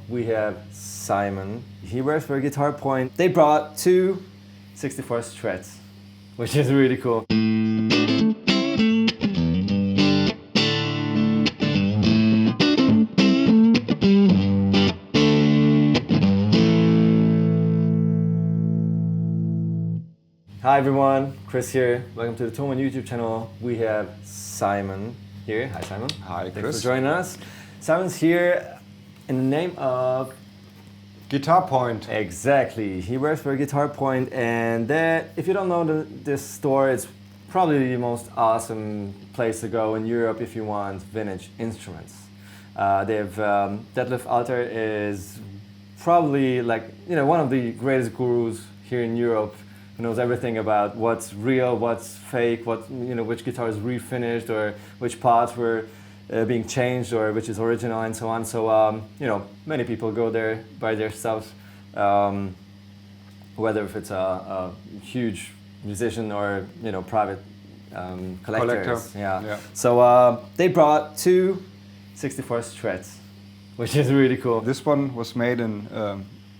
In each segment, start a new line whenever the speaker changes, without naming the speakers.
we have Simon. He works for Guitar Point. They brought two 64 Strats, which is really cool. Hi everyone, Chris here. Welcome to the Thomann YouTube channel. We have Simon here. Hi Simon.
Hi Chris.
Thanks for joining us. Simon's here in the name of
Guitar Point.
Exactly. He works for Guitar Point, and if you don't know this store, it's probably the most awesome place to go in Europe if you want vintage instruments. They have Detlef Alter is probably one of the greatest gurus here in Europe. Who knows everything about what's real, what's fake, which guitar is refinished, or which parts were being changed, or which is original, and so on. So many people go there, buy their stuff, whether if it's a huge musician or private collectors. Yeah. So they brought two 64 Strats, which is really cool.
This one was made in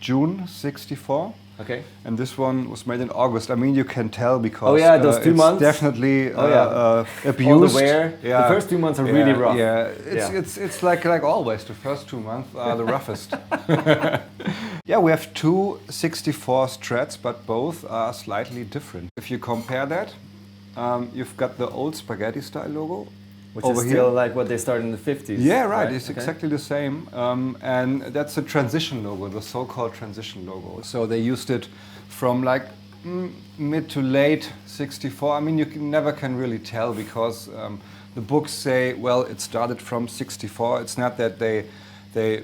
June '64.
Okay.
And this one was made in August. I mean, you can tell because
those 2 months
definitely abused.
All the wear. Yeah. The first 2 months are really rough.
Yeah, it's like always. The first 2 months are the roughest. Yeah, we have two 64 Strats, but both are slightly different. If you compare that, you've got the old spaghetti style logo.
Which is still like what they started in the 50s.
Yeah, right. It's exactly the same. And that's a transition logo, the so-called transition logo. So they used it from mid to late '64. I mean, you never can really tell because the books say, well, it started from '64. It's not that they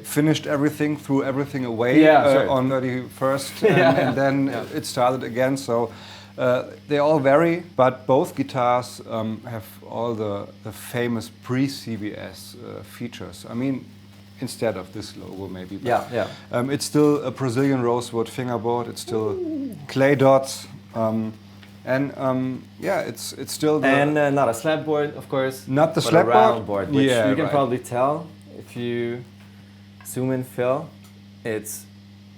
finished everything, threw everything away on 31st, and then it started again. So they all vary, but both guitars have all the famous pre-CBS features. I mean, instead of this logo maybe. But, it's still a Brazilian rosewood fingerboard. It's still clay dots, it's still the
not a slapboard, of course.
Not the
but
slapboard,
a round board, which you can probably tell if you zoom in, Phil. It's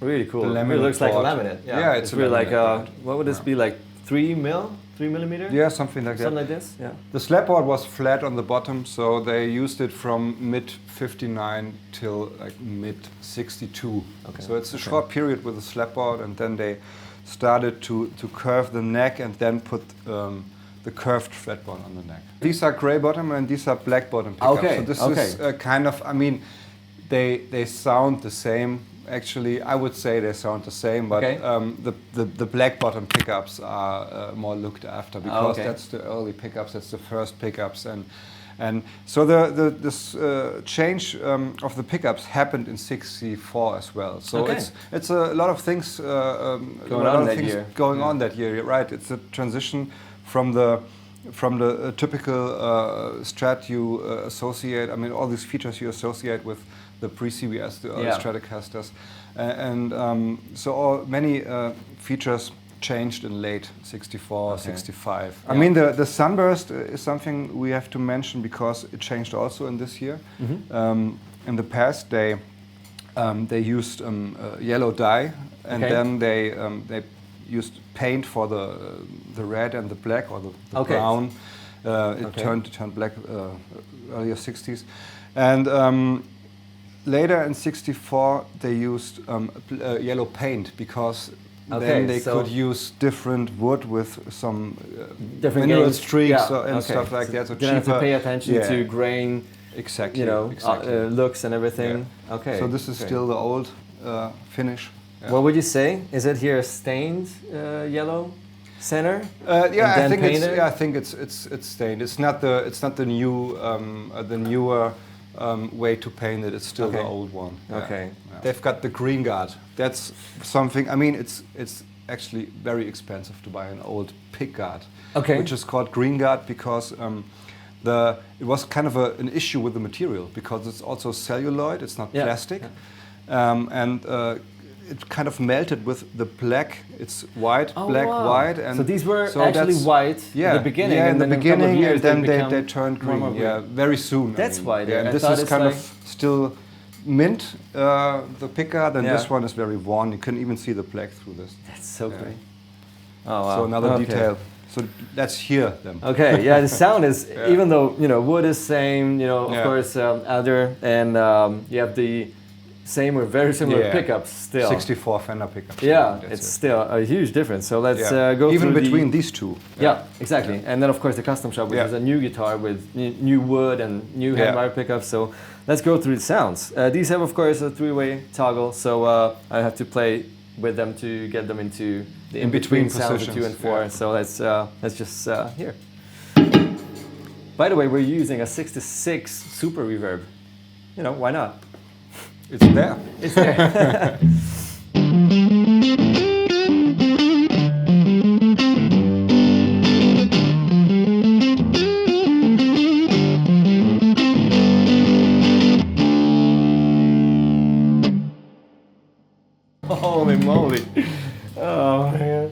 really cool. It really looks like a laminate.
Yeah, it's
really like what would this be, like 3 millimeter?
Yeah, something like that.
Something like this. Yeah.
The slapboard was flat on the bottom, so they used it from mid '59 till mid '62. Okay. So it's a short period with the slapboard, and then they started to curve the neck and then put the curved fretboard on the neck. These are gray bottom and these are black bottom pickups.
Okay.
So this is kind of, I mean, they sound the same. Actually, I would say they sound the same, but the black bottom pickups are more looked after because that's the early pickups, that's the first pickups, and so this change of the pickups happened in '64 as well. So it's a lot of things going on that year. Right? It's a transition from the typical Strat you associate. I mean, all these features you associate with the pre-CBS, the early Stratocasters, so many features changed in late '64, '65. I mean, the Sunburst is something we have to mention because it changed also in this year. In the past, they used yellow dye, and then they used paint for the red and the black or the brown. It turned black earlier '60s, and later in '64 they used yellow paint because then they could use different wood with some different mineral streaks and stuff like that. So
you have to pay attention to grain,
exactly,
looks and everything.
Yeah.
Okay.
So this is still the old finish. Yeah.
What would you say? Is it here a stained yellow center?
I think it's stained. It's not the newer way to paint it. It's still the old one.
Okay.
Yeah. They've got the Greenguard. That's something. I mean, it's actually very expensive to buy an old Pickguard, which is called Greenguard because it was kind of an issue with the material because it's also celluloid. It's not plastic, and it kind of melted with the black. It's white, white, and
so these were actually white in the beginning.
Yeah, in the beginning, and then they
turned
turned green. Yeah, very soon.
That's why.
And this is kind of still mint, the Pickguard, and
Yeah.
this one is very worn. You can even see the plaque through this.
That's so
Yeah.
great. Oh wow.
So another
Okay.
detail. So that's here then.
Okay, yeah, the sound is,
Yeah.
even though, wood is same, of
Yeah.
course, other, and you have the same or very similar
Yeah.
pickups still.
64 Fender pickups.
Yeah,
That's
it's
it.
still a huge difference. So let's
Yeah.
go
even
through
between these two.
Yeah, exactly. And then of course the Custom Shop, which
Yeah.
is a new guitar with new wood and new hand-wire pickups. So let's go through the sounds. These have of course a three-way toggle, so I have to play with them to get them into the in-between sounds of
positions,
2 and 4.
yeah.
So let's just hear. By the way, we're using a 66 super reverb. Why not?
It's there.
It's there. Holy moly. Oh man.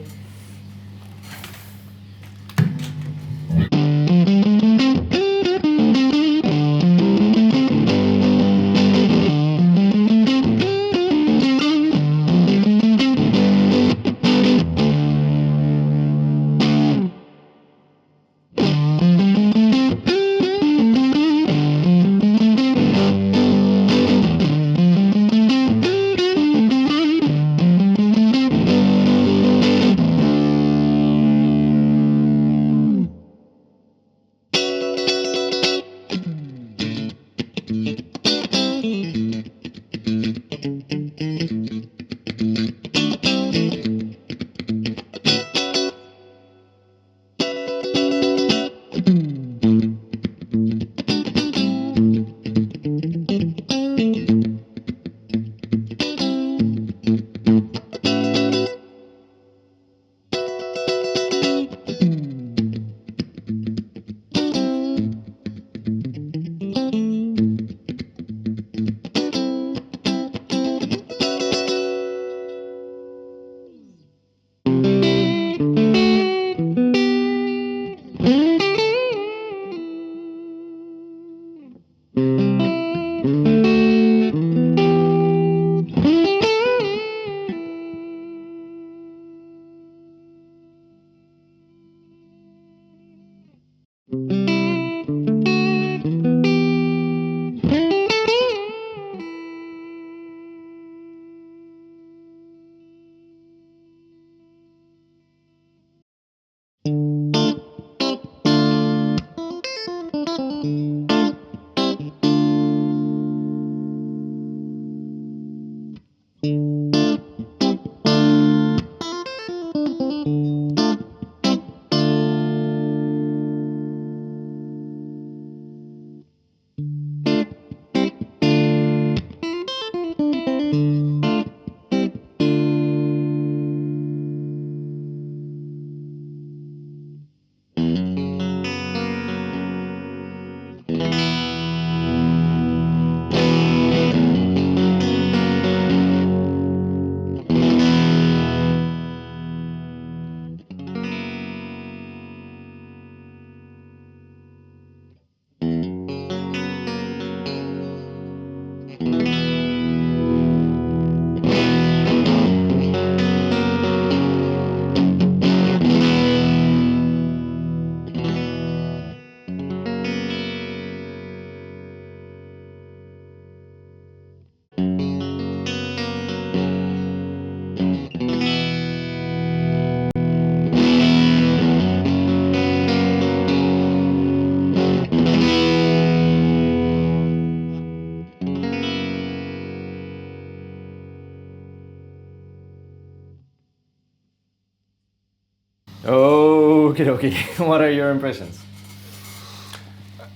Okie dokie. What are your impressions?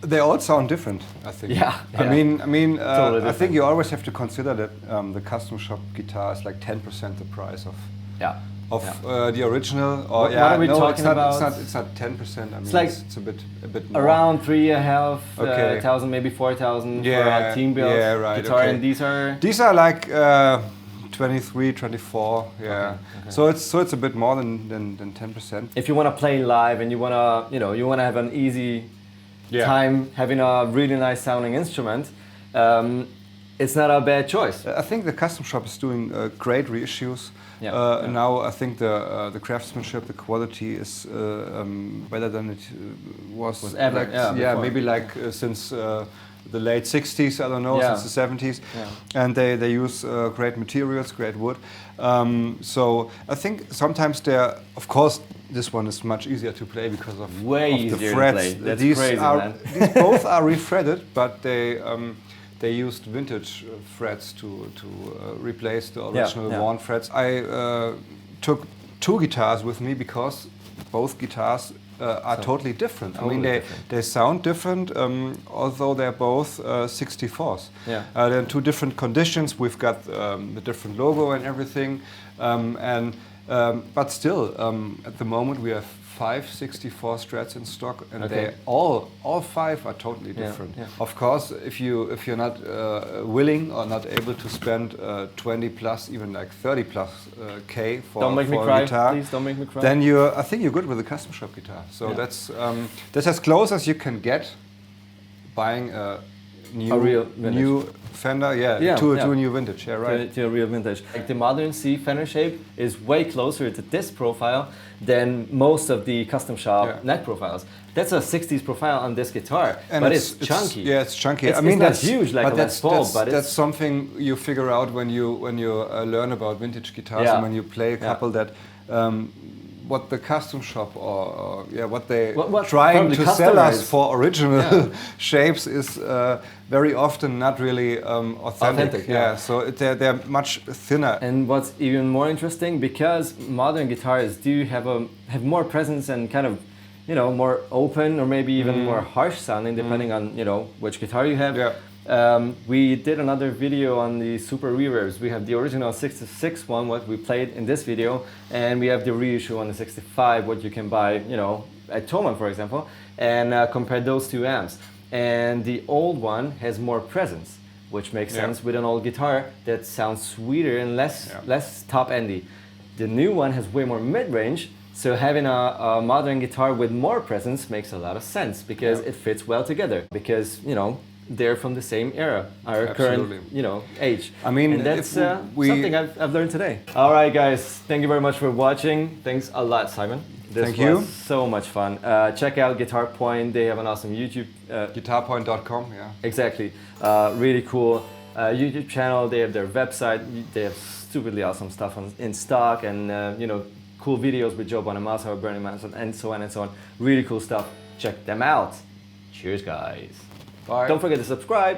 They all sound different, I think.
Yeah,
I
yeah.
mean,
Totally
I
different.
think you always have to consider that the custom shop guitar is like 10% the price of
Yeah.
the original. Or
What
yeah,
are we
no,
talking about?
It's not 10%. I mean,
It's like
it's a bit more.
Around 3.5
Okay.
thousand, maybe 4,000 for
Yeah,
a team built
yeah, right,
guitar,
okay.
and these are.
These are like 23, 24. Yeah.
Okay.
So it's a bit more than 10%.
If you want to play live and you want to, you want to have an easy
Yeah.
time having a really nice sounding instrument, it's not a bad choice.
I think the Custom Shop is doing great reissues.
Yeah.
Now I think the craftsmanship, the quality is better than it was
ever.
Like, maybe like since the late 60s, I don't know, since the 70s. Yeah. And they use great materials, great wood. So I think sometimes they're, of course, this one is much easier to play because of the frets.
That's
these
crazy, man.
These both are refretted, but they used vintage frets to replace the original worn frets. I took 2 guitars with me because both guitars are totally different. I mean, they sound different, although they're both 64s. Yeah. They're in 2 different conditions. We've got the different logo and everything, but still, at the moment we have 5 64 Strats in stock, and they all 5 are totally different. Yeah. Of course, if you're not willing or not able to spend 20 plus, even like 30 plus K for a guitar,
please don't make me cry.
Then I think you're good with a Custom Shop guitar. So that's as close as you can get buying a new Fender, to a new vintage,
to a real vintage. Like the modern C Fender shape is way closer to this profile than most of the Custom Shop neck profiles. That's a 60s profile on this guitar, and but it's chunky.
Yeah, it's chunky.
I mean, that's huge, like
that's something you figure out when you learn about vintage guitars and when you play a couple that. What the Custom Shop or what they trying to sell us for original shapes is very often not really authentic. So they're much thinner.
And what's even more interesting, because modern guitars do have more presence and kind of more open or maybe even more harsh sounding, depending on which guitar you have. Yeah. We did another video on the super reverbs. We have the original 66 one, what we played in this video, and we have the reissue on the 65, what you can buy, at Thomann, for example, and compare those 2 amps. And the old one has more presence, which makes sense with an old guitar that sounds sweeter and less top-endy. The new one has way more mid-range, so having a modern guitar with more presence makes a lot of sense because it fits well together. Because, they're from the same era, our current, age. I mean, and that's something I've learned today. All right, guys, thank you very much for watching. Thanks a lot, Simon. This was so much fun. Check out Guitar Point. They have an awesome YouTube.
Guitarpoint.com,
Exactly. Really cool YouTube channel. They have their website. They have stupidly awesome stuff in stock, and cool videos with Joe Bonamassa, Bernie Manson, and so on and so on. Really cool stuff. Check them out. Cheers, guys.
Bye.
Don't forget to subscribe.